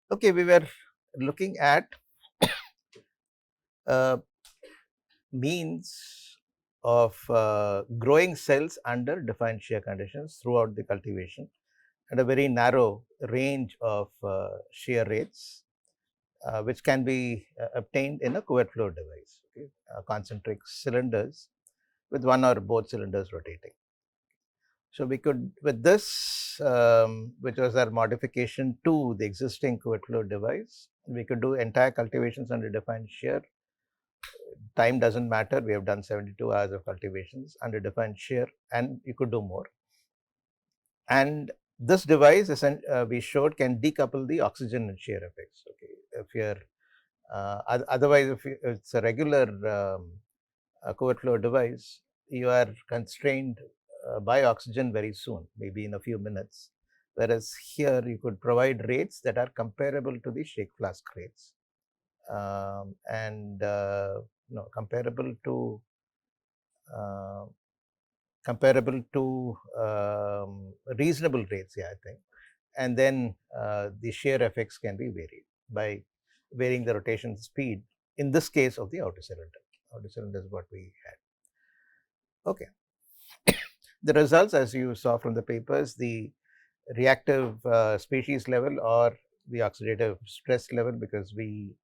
Okay, we were looking at uh, means of growing cells under defined shear conditions throughout the cultivation at a very narrow range of shear rates, which can be obtained in a covert flow device, okay? Concentric cylinders with one or both cylinders rotating. So, we could with this, which was our modification to the existing covert flow device, we could do entire cultivations under defined shear. Time does not matter, we have done 72 hours of cultivations under defined shear, and you could do more. And this device we showed can decouple the oxygen and shear effects. Okay, if you're otherwise, if it's a regular covert flow device, you are constrained by oxygen very soon, maybe in a few minutes. Whereas here you could provide rates that are comparable to the shake flask rates, and no, uh, comparable to reasonable rates. Yeah, I think. And then the shear effects can be varied by varying the rotation speed. In this case of the outer cylinder, is what we had. Okay. The results, as you saw from the papers, the reactive species level or the oxidative stress level, because we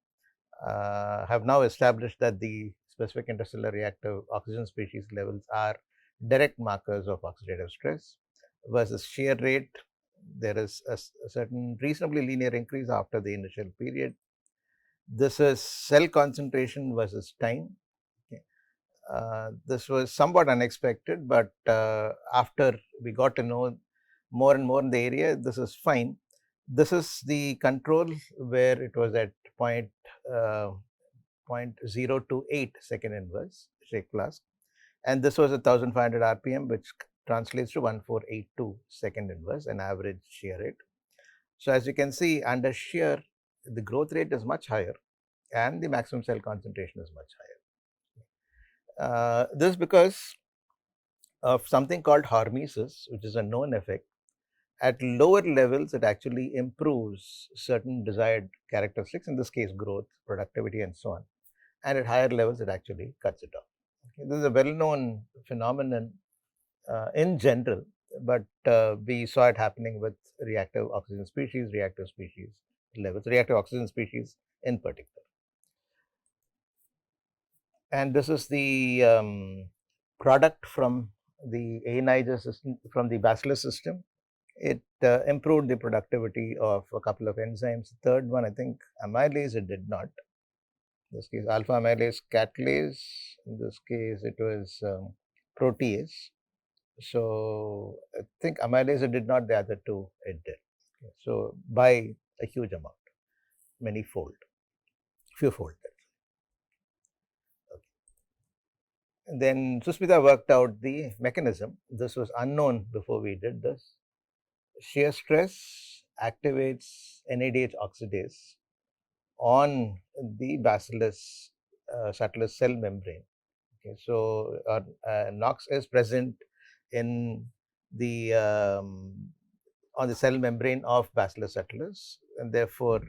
have now established that the specific interstellar reactive oxygen species levels are direct markers of oxidative stress, versus shear rate. There is a certain reasonably linear increase after the initial period. This is cell concentration versus time. Okay. This was somewhat unexpected, but after we got to know more and more in the area, this is fine. This is the control where it was at uh, 0.028 second inverse shake flask, and this was 1500 rpm, which translates to 1482 second inverse, an average shear rate. So, as you can see, under shear, the growth rate is much higher and the maximum cell concentration is much higher. This because of something called hormesis, which is a known effect. At lower levels, it actually improves certain desired characteristics, in this case, growth, productivity, and so on. And at higher levels, it actually cuts it off. Okay. This is a well-known phenomenon in general, but we saw it happening with reactive oxygen species, reactive species levels, reactive oxygen species in particular. And this is the product from the A system, from the bacillus system. It improved the productivity of a couple of enzymes. The third one, I think, amylase, it did not. In this case, alpha amylase catalase. In this case, it was protease. So I think amylase it did not, the other two it did. Okay. So by a huge amount, many fold, few fold. Okay. And then Susmita worked out the mechanism. This was unknown before we did this. Shear stress activates NADH oxidase on the bacillus subtilis cell membrane. Okay, so NOx is present in the on the cell membrane of Bacillus subtilis, and therefore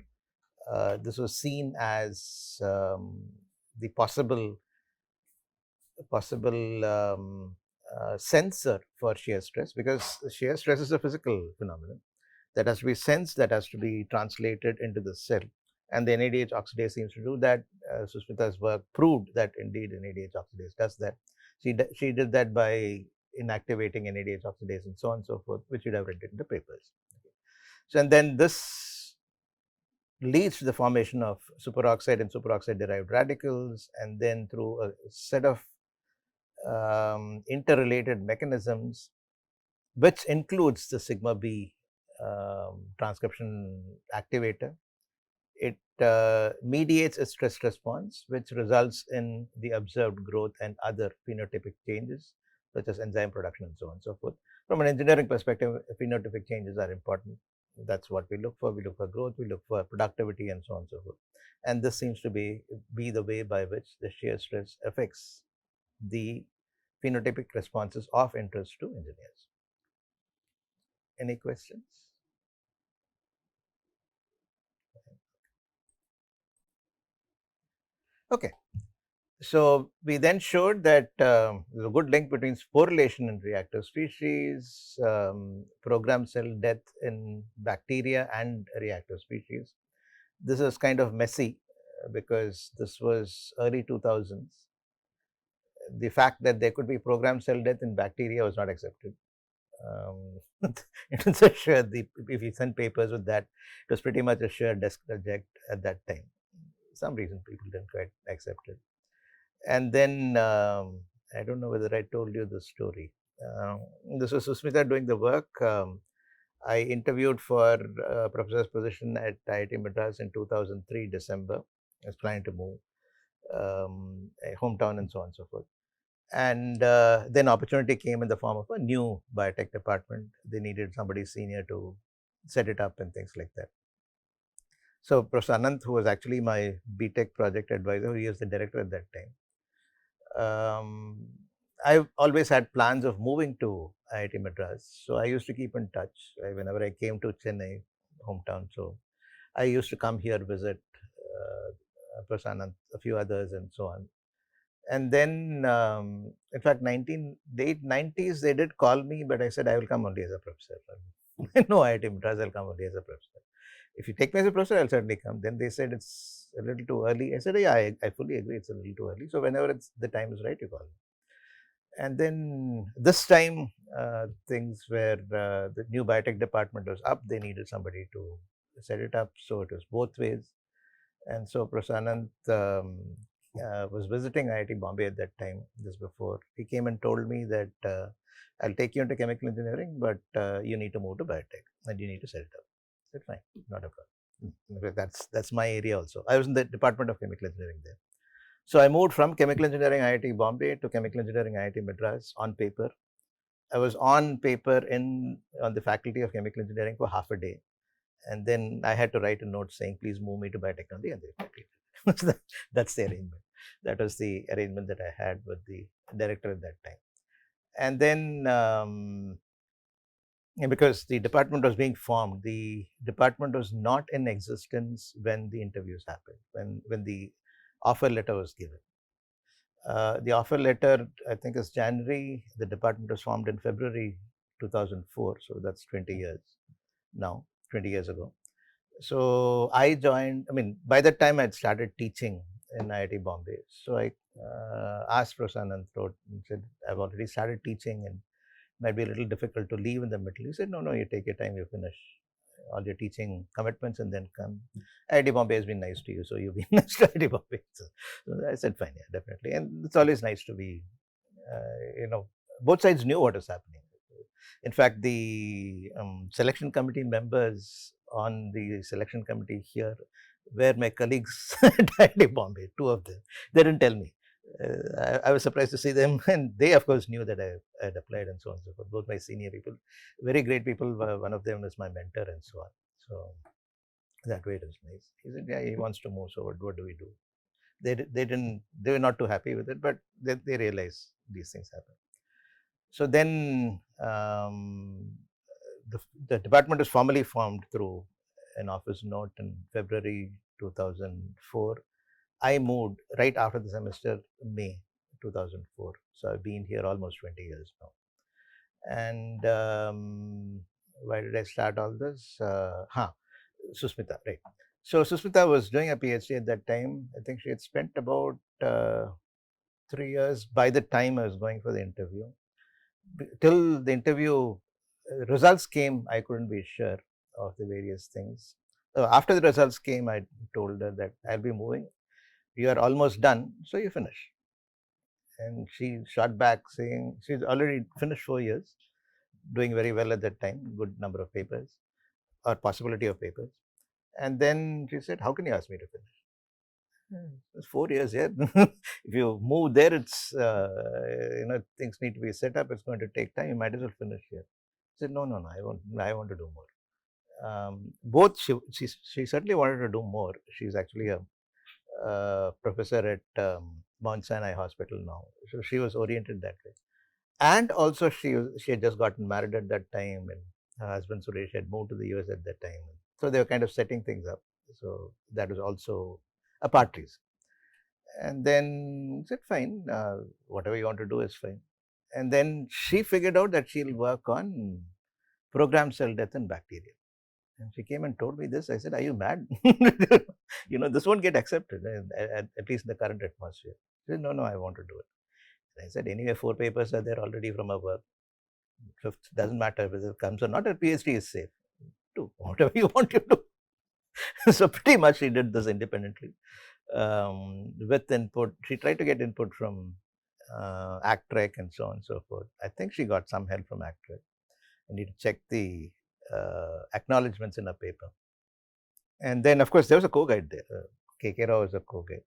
this was seen as the possible sensor for shear stress, because shear stress is a physical phenomenon that has to be sensed, that has to be translated into the cell, and the NADH oxidase seems to do that. Susmita's work proved that indeed NADH oxidase does that. She did that by inactivating NADH oxidase and so on and so forth, which you'd have read in the papers. Okay. So, and then this leads to the formation of superoxide and superoxide derived radicals, and then through a set of interrelated mechanisms, which includes the sigma B transcription activator. It mediates a stress response, which results in the observed growth and other phenotypic changes, such as enzyme production and so on and so forth. From an engineering perspective, phenotypic changes are important. That's what we look for. We look for growth, we look for productivity, and so on and so forth. And this seems to be the way by which the shear stress affects the phenotypic responses of interest to engineers. Any questions? Okay. So we then showed that there's a good link between sporulation in reactive species, programmed cell death in bacteria and reactive species. This is kind of messy because this was early 2000s. The fact that there could be programmed cell death in bacteria was not accepted. It's a sure, if you send papers with that, it was pretty much a sure desk reject at that time. Some reason people didn't quite accept it. And then I don't know whether I told you the story. This was Susmita doing the work. I interviewed for a professor's position at IIT Madras in 2003 December. I was planning to move a hometown and so on and so forth. And then opportunity came in the form of a new biotech department. They needed somebody senior to set it up and things like that. So Professor Anant, who was actually my BTech project advisor, he was the director at that time. I've always had plans of moving to IIT Madras, so I used to keep in touch whenever I came to Chennai, hometown. So I used to come here, visit Professor Anant, a few others, and so on. And then, in fact, late 90s, they did call me, but I said I will come only as a professor. No, IIT Madras, I'll come only as a professor. If you take me as a professor, I'll certainly come. Then they said it's a little too early. I said, yeah, I fully agree, it's a little too early. So whenever the time is right, you call me. And then this time, things where the new biotech department was up, they needed somebody to set it up. So it was both ways. And so Professor Anant was visiting IIT Bombay at that time, just before. He came and told me that I'll take you into chemical engineering, but you need to move to biotech and you need to set it up. I said, fine, not a problem. That's my area also. I was in the Department of Chemical Engineering there. So I moved from chemical engineering IIT Bombay to chemical engineering IIT Madras on paper. I was on paper on the faculty of chemical engineering for half a day. And then I had to write a note saying, please move me to biotechnology, and they agreed. That's the arrangement. That was the arrangement that I had with the director at that time. And then, because the department was being formed, the department was not in existence when the interviews happened, when the offer letter was given. The offer letter, I think, is January. The department was formed in February 2004. So that's 20 years now, 20 years ago. So I joined, by that time I'd started teaching in IIT Bombay. So I asked Professor Anant and said, I've already started teaching and it might be a little difficult to leave in the middle. He said, no, you take your time, you finish all your teaching commitments and then come. IIT Bombay has been nice to you, so you've been nice to IIT Bombay. So I said, fine, yeah, definitely. And it's always nice to be, both sides knew what was happening. In fact, the selection committee members on the selection committee here were my colleagues at IIT Bombay, two of them. They didn't tell me. I was surprised to see them, and they, of course, knew that I had applied and so on and so forth. Both my senior people, very great people. One of them is my mentor and so on. So that way it was nice. He said, yeah, he wants to move, so what do we do? They were not too happy with it, but they realized these things happen. So then the department was formally formed through an office note in February 2004. I moved right after the semester, May 2004. So I've been here almost 20 years now. And why did I start all this? Susmita, right. So Susmita was doing a PhD at that time. I think she had spent about 3 years by the time I was going for the interview. Till the interview results came, I couldn't be sure of the various things. So after the results came, I told her that I'll be moving. You are almost done, so you finish. And she shot back saying she's already finished 4 years, doing very well at that time, good number of papers or possibility of papers. And then she said, how can you ask me to finish? It's 4 years here. If you move there, it's, things need to be set up. It's going to take time. You might as well finish here. I said, no, I want to do more. Both, she certainly wanted to do more. She's actually a professor at Mount Sinai Hospital now. So she was oriented that way. And also she had just gotten married at that time, and her husband Suresh had moved to the US at that time. So they were kind of setting things up. So that was also a part reason. And then I said, fine, whatever you want to do is fine. And then she figured out that she'll work on programmed cell death in bacteria. And she came and told me this. I said, are you mad? This won't get accepted, at least in the current atmosphere. She said, no, no, I want to do it. I said, anyway, 4 papers are there already from our work. Fifth doesn't matter whether it comes or not, a PhD is safe. Do whatever you want to do. So pretty much she did this independently with input. She tried to get input from ACTREC and so on and so forth. I think she got some help from ACTREC. I need to check the acknowledgements in a paper. And then, of course, there was a co-guide there. K Rao was a co-guide.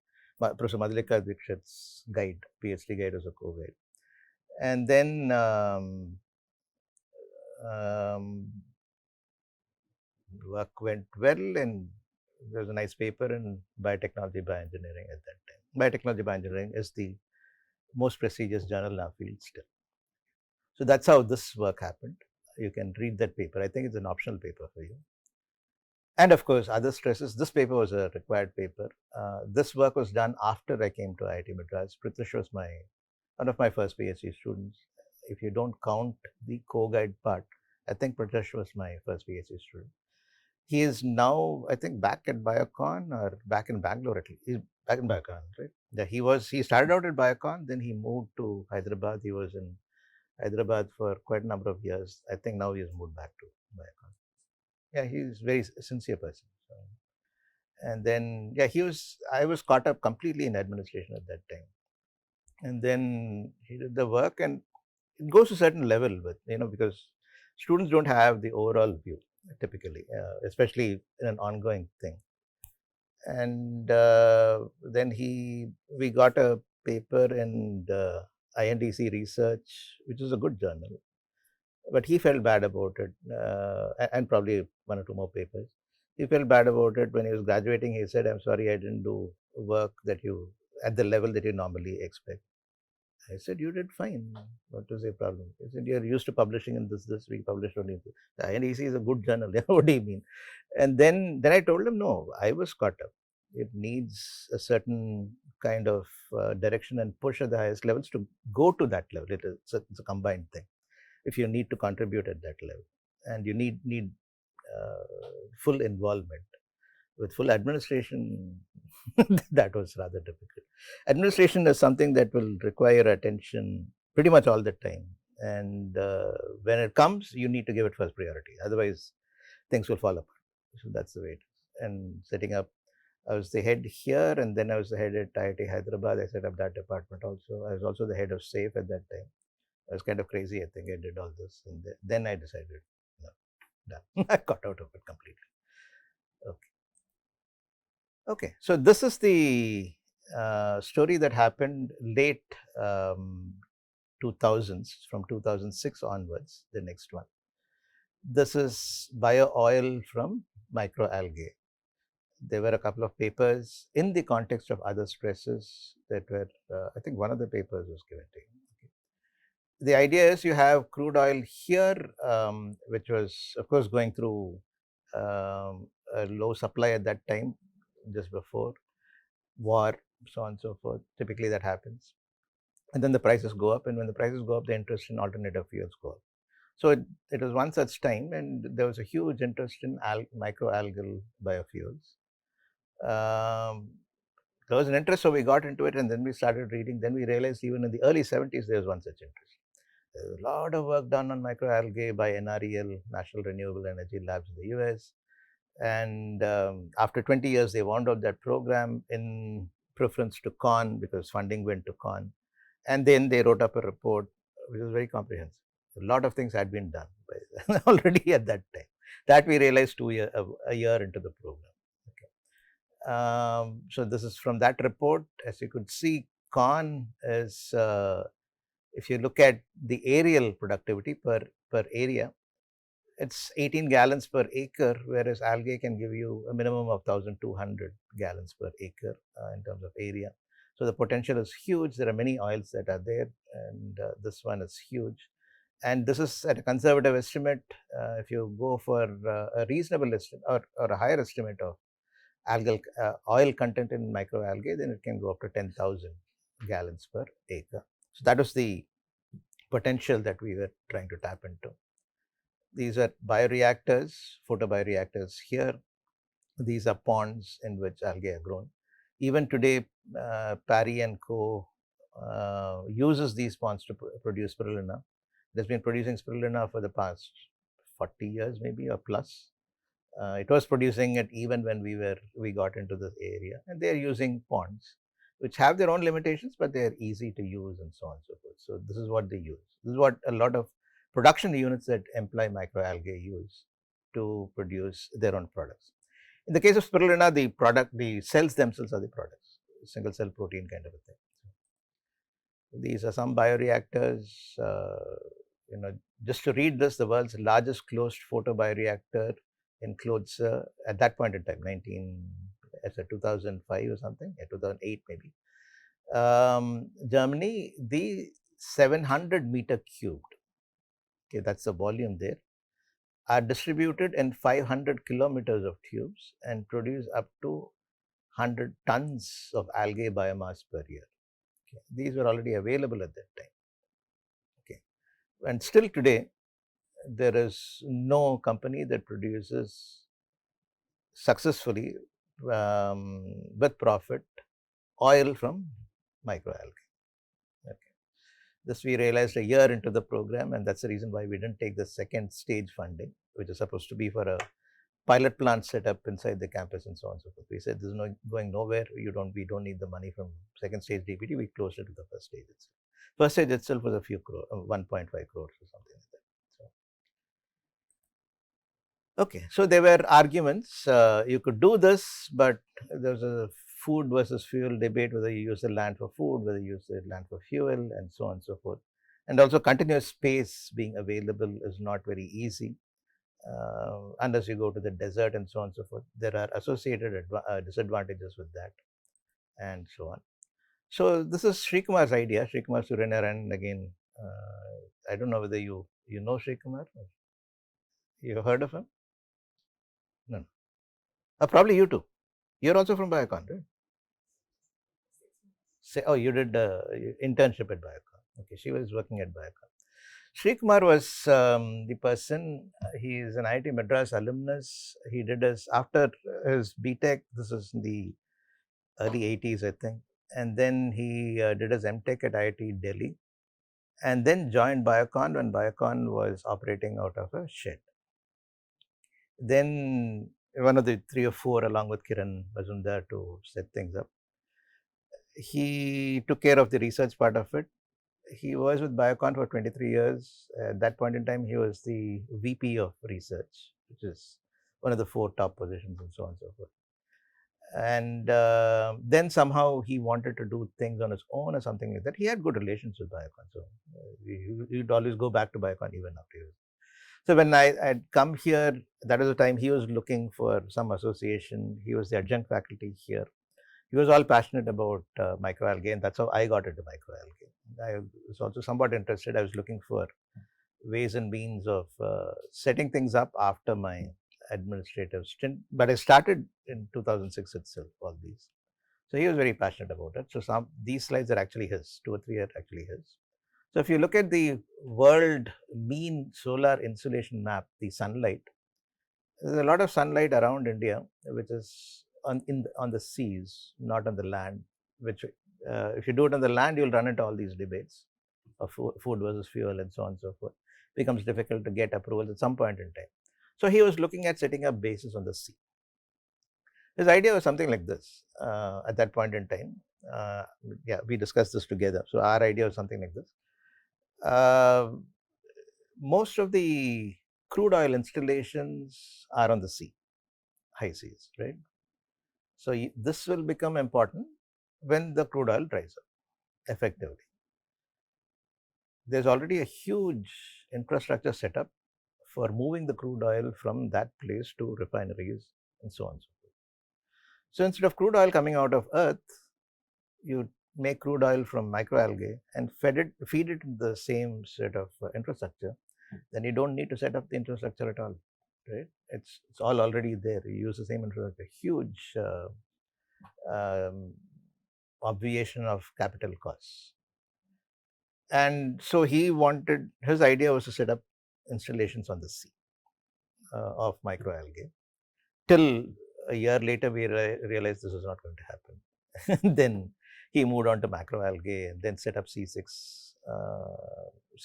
Professor Madhulika Dikshit's guide, PhD guide, was a co-guide. And then work went well, and there was a nice paper in Biotechnology Bioengineering at that time. Biotechnology Bioengineering is the most prestigious journal in our field still. So that's how this work happened. You can read that paper. I think it's an optional paper for you. And of course, other stresses. This paper was a required paper. This work was done after I came to IIT Madras. Prithvish was one of my first PhD students. If you don't count the co-guide part, I think Prithvish was my first PhD student. He is now, I think, back at Biocon or back in Bangalore at least. He's back in Biocon, right? Yeah, he started out at Biocon, then he moved to Hyderabad. He was in Hyderabad for quite a number of years. I think now he has moved back to Biocon. Yeah, he's a very sincere person. So. And then, yeah, I was caught up completely in administration at that time. And then he did the work, and it goes to a certain level with, because students don't have the overall view typically, especially in an ongoing thing. And then we got a paper in the INDC Research, which is a good journal, but he felt bad about it, and probably 1 or 2 more papers. He felt bad about it when he was graduating. He said, "I'm sorry, I didn't do work at the level that you normally expect." I said, "You did fine. What was your problem?" He said, "You're used to publishing in this. We published only this." The INDC is a good journal. What do you mean? And then I told him, no, I was caught up. It needs a certain kind of direction and push at the highest levels to go to that level. It's a combined thing. If you need to contribute at that level, and you need full involvement. With full administration, that was rather difficult. Administration is something that will require attention pretty much all the time. And when it comes, you need to give it first priority. Otherwise, things will fall apart. So that's the way it is. And setting up, I was the head here, and then I was the head at IIT Hyderabad. I set up that department also. I was also the head of SAFE at that time. I was kind of crazy. I think I did all this. And then I decided, no, done. I got out of it completely. Okay. Okay, so this is the story that happened late 2000s, from 2006 onwards, the next one. This is bio oil from microalgae. There were a couple of papers in the context of other stresses that were, I think one of the papers was given to you. Okay. The idea is you have crude oil here, which was, of course, going through a low supply at that time, just before war, so on and so forth. Typically that happens. And then the prices go up, and when the prices go up, the interest in alternative fuels go up. So it was one such time, and there was a huge interest in microalgal biofuels. There was an interest, so we got into it, and then we started reading. Then we realized even in the early 70s, there was one such interest. There was a lot of work done on microalgae by NREL, National Renewable Energy Labs in the US. And after 20 years, they wound up that program in preference to corn, because funding went to corn. And then they wrote up a report which was very comprehensive. A lot of things had been done by already at that time. That we realized a year into the program. Okay. So this is from that report. As you could see, corn is, if you look at the aerial productivity per area, it's 18 gallons per acre, whereas algae can give you a minimum of 1,200 gallons per acre in terms of area. So the potential is huge. There are many oils that are there, and this one is huge. And this is at a conservative estimate. If you go for a reasonable estimate, or a higher estimate of algal oil content in microalgae, then it can go up to 10,000 gallons per acre. So that was the potential that we were trying to tap into. These are bioreactors, photobioreactors here. These are ponds in which algae are grown. Even today, Parry and Co. Uses these ponds to produce spirulina. It has been producing spirulina for the past 40 years, maybe, or plus. It was producing it even when we got into this area, and they are using ponds, which have their own limitations, but they are easy to use and so on and so forth. So this is what they use. This is what a lot of production units that employ microalgae use to produce their own products. In the case of spirulina, the cells themselves are the products, single cell protein kind of a thing. These are some bioreactors. Just to read this, the world's largest closed photobioreactor in Klotz at that point in time, 2005 or something, 2008 maybe. Germany, the 700 meter cubed, okay, that's the volume there, are distributed in 500 kilometers of tubes and produce up to 100 tons of algae biomass per year. Okay. These were already available at that time. Okay. And still today, there is no company that produces successfully with profit oil from microalgae. Okay. This we realized a year into the program, and that's the reason why we didn't take the second stage funding, which is supposed to be for a pilot plant set up inside the campus and so on and so forth. We said this is going nowhere. We don't need the money from second stage DPT. We closed it to the first stage itself. First stage itself was a few crore, 1.5 crores or something like that. Okay, so there were arguments. You could do this, but there's a food versus fuel debate, whether you use the land for food, whether you use the land for fuel, and so on and so forth. And also, continuous space being available is not very easy unless you go to the desert and so on and so forth. There are associated disadvantages with that, and so on. So this is Srikumar's idea, Srikumar Suryanarayan. Again, I don't know whether you know Srikumar. You heard of him? No. Probably you too. You're also from Biocon, right? Oh, you did internship at Biocon. Okay, she was working at Biocon. Srikumar was the person. He is an IIT Madras alumnus. He did after his BTech. This was in the early 80s, I think. And then he did his MTech at IIT Delhi, and then joined Biocon when Biocon was operating out of a shed. Then one of the 3 or 4, along with Kiran Mazumdar, to set things up. He took care of the research part of it. He was with Biocon for 23 years. At that point in time, he was the VP of research, which is one of the 4 top positions and so on and so forth. And then somehow he wanted to do things on his own or something like that. He had good relations with Biocon, so he'd always go back to Biocon even after he was. So when I had come here, that was the time he was looking for some association. He was the adjunct faculty here. He was all passionate about microalgae, and that's how I got into microalgae. I was also somewhat interested. I was looking for ways and means of setting things up after my administrative stint, but I started in 2006 itself, all these. So he was very passionate about it. So these slides are actually his, 2 or 3 are actually his. So if you look at the world mean solar insolation map, the sunlight, there's a lot of sunlight around India, which is on the seas, not on the land. Which, if you do it on the land, you'll run into all these debates of food versus fuel and so on and so forth. It becomes difficult to get approvals at some point in time. So he was looking at setting up bases on the sea. His idea was something like this at that point in time. Yeah, we discussed this together. So our idea was something like this. Most of the crude oil installations are on the sea, high seas, right? So this will become important when the crude oil dries up effectively. There's already a huge infrastructure set up for moving the crude oil from that place to refineries and so on and so forth. So instead of crude oil coming out of earth, you make crude oil from microalgae and feed it in the same set of infrastructure, then you don't need to set up the infrastructure at all, right? It's all already there. You use the same infrastructure. Huge um, obviation of capital costs. And so he wanted, his idea was to set up installations on the sea of microalgae. Till a year later, we realized this was not going to happen. Then he moved on to macroalgae and then set up C6.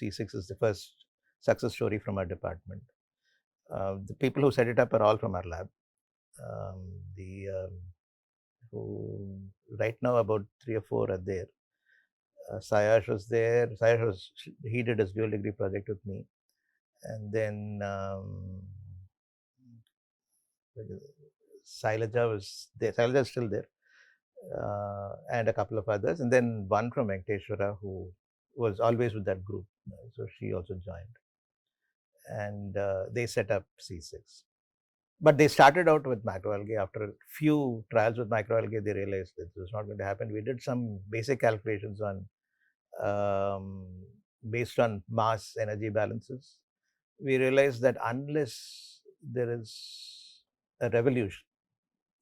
C6 is the first success story from our department. The people who set it up are all from our lab. Who right now about 3 or 4 are there. Sayash was there. He did his dual degree project with me. And then Sailaja was there. Sailaja is still there. And a couple of others. And then one from Venkateshwara who was always with that group. So she also joined. And they set up C6. But they started out with macroalgae. After a few trials with macroalgae, they realized that this was not going to happen. We did some basic calculations on based on mass energy balances. We realized that unless there is a revolution,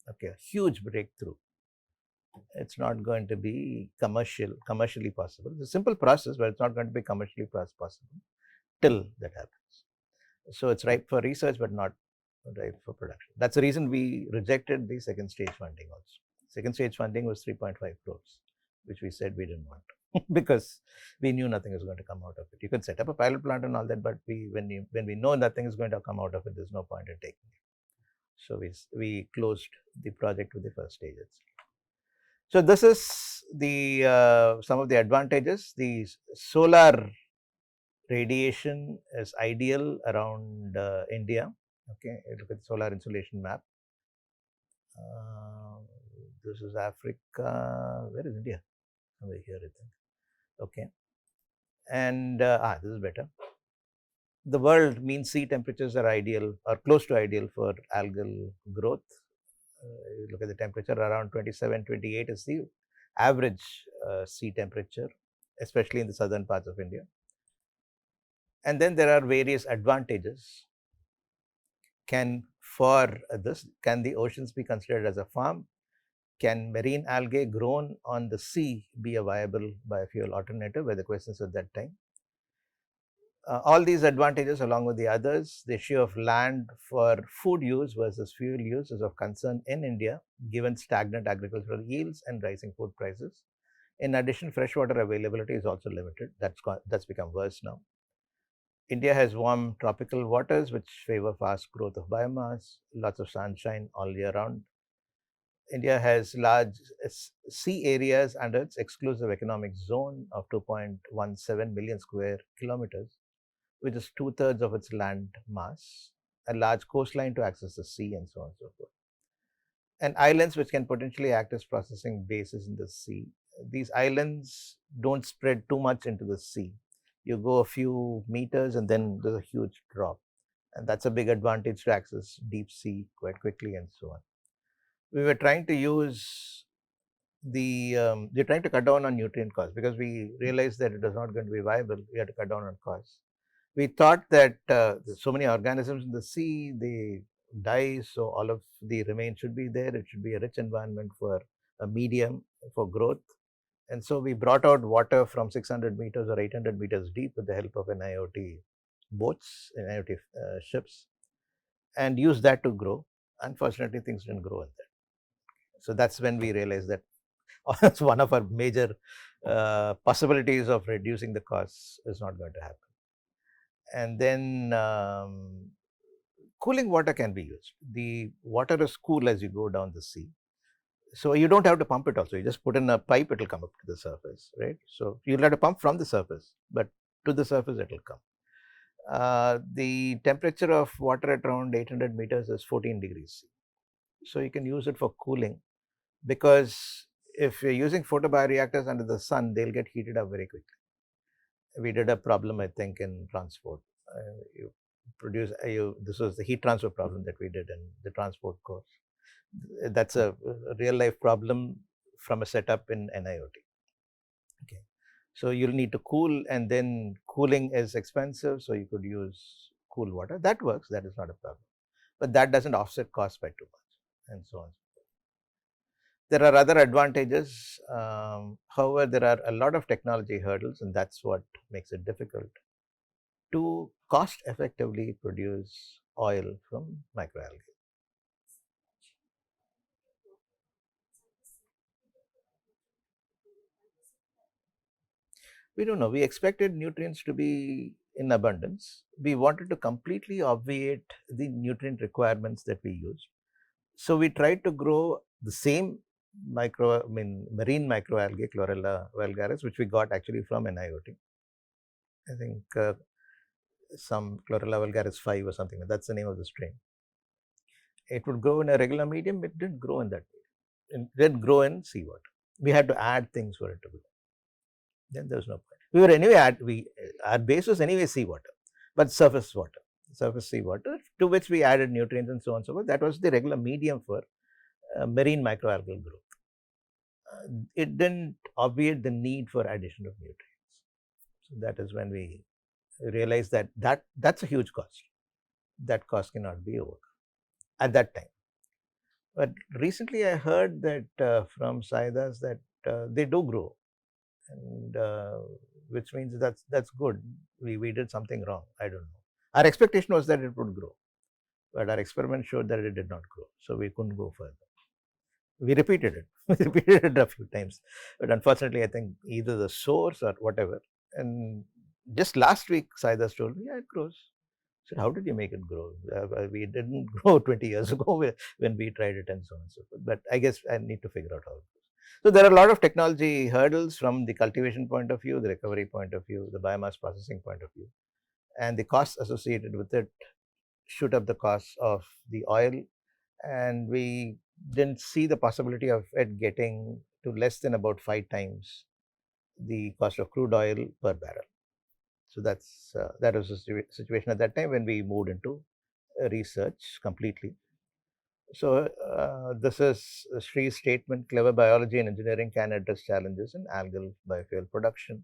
okay, a huge breakthrough, it's not going to be commercially possible. It's a simple process, but it's not going to be commercially possible till that happens. So it's ripe for research, but not ripe for production. That's the reason we rejected the second stage funding also. Second stage funding was 3.5 crores, which we said we didn't want because we knew nothing was going to come out of it. You can set up a pilot plant and all that, but when we know nothing is going to come out of it, there's no point in taking it. So we closed the project with the first stage itself. So this is the some of the advantages. The solar radiation is ideal around India. Okay, look at the solar insolation map. This is Africa. Where is India? Somewhere here, I think. Okay, and this is better. The world mean sea temperatures are ideal or close to ideal for algal growth. You look at the temperature around 27, 28 is the average sea temperature, especially in the southern parts of India. And then there are various advantages. Can the oceans be considered as a farm? Can marine algae grown on the sea be a viable biofuel alternative? Were the questions at that time. All these advantages, along with the others, the issue of land for food use versus fuel use is of concern in India, given stagnant agricultural yields and rising food prices. In addition, freshwater availability is also limited. That's become worse now. India has warm tropical waters which favor fast growth of biomass, lots of sunshine all year round. India has large sea areas under its exclusive economic zone of 2.17 million square kilometers, which is 2/3 of its land mass, a large coastline to access the sea, and so on and so forth. And islands which can potentially act as processing bases in the sea. These islands don't spread too much into the sea. You go a few meters and then there's a huge drop. And that's a big advantage to access deep sea quite quickly and so on. We were trying to use we're trying to cut down on nutrient costs because we realized that it was not going to be viable. We had to cut down on costs. We thought that there's so many organisms in the sea, they die, so all of the remains should be there. It should be a rich environment for a medium for growth. And so we brought out water from 600 meters or 800 meters deep with the help of NIOT boats, NIOT ships, and used that to grow. Unfortunately, things didn't grow in that. So that's when we realized that that's one of our major possibilities of reducing the costs is not going to happen. And then cooling water can be used. The water is cool as you go down the sea. So you don't have to pump it also. You just put in a pipe, it will come up to the surface, right? So you'll have to pump from the surface, but to the surface it will come. The temperature of water at around 800 meters is 14 degrees C. So you can use it for cooling because if you're using photobioreactors under the sun, they'll get heated up very quickly. We did a problem, I think, in transport. This was the heat transfer problem that we did in the transport course. That's a real life problem from a setup in NIOT. Okay, so you'll need to cool, and then cooling is expensive, so you could use cool water. That works. That is not a problem. but that doesn't offset cost by too much, and so on. There are other advantages. However, there are a lot of technology hurdles, and that's what makes it difficult to cost effectively produce oil from microalgae. We don't know. We expected nutrients to be in abundance. We wanted to completely obviate the nutrient requirements that we used. So we tried to grow the same marine microalgae, Chlorella vulgaris, which we got actually from NIOT. I think some Chlorella vulgaris 5 or something. That's the name of the strain. It would grow in a regular medium. It didn't grow in that medium. It did grow in seawater. We had to add things for it to grow. Then there was no point. We were anyway our base was anyway seawater, but surface seawater, to which we added nutrients and so on and so forth. That was the regular medium for marine microalgal growth. It didn't obviate the need for addition of nutrients. So that is when we realized that's a huge cost. That cost cannot be overcome at that time. But recently I heard that from Saidas that they do grow, and which means that's good. We did something wrong. I don't know. Our expectation was that it would grow, but our experiment showed that it did not grow. So we couldn't go further. We repeated it. We repeated it a few times, but unfortunately, I think either the source or whatever. And just last week, Saidas told me, "Yeah, it grows." I said, "How did you make it grow? We didn't grow 20 years ago when we tried it and so on and so forth." But I guess I need to figure out how it goes. So there are a lot of technology hurdles from the cultivation point of view, the recovery point of view, the biomass processing point of view, and the costs associated with it shoot up the costs of the oil, and we didn't see the possibility of it getting to less than about 5 times the cost of crude oil per barrel. So that was the situation at that time when we moved into research completely. So this is Sri's statement: clever biology and engineering can address challenges in algal biofuel production.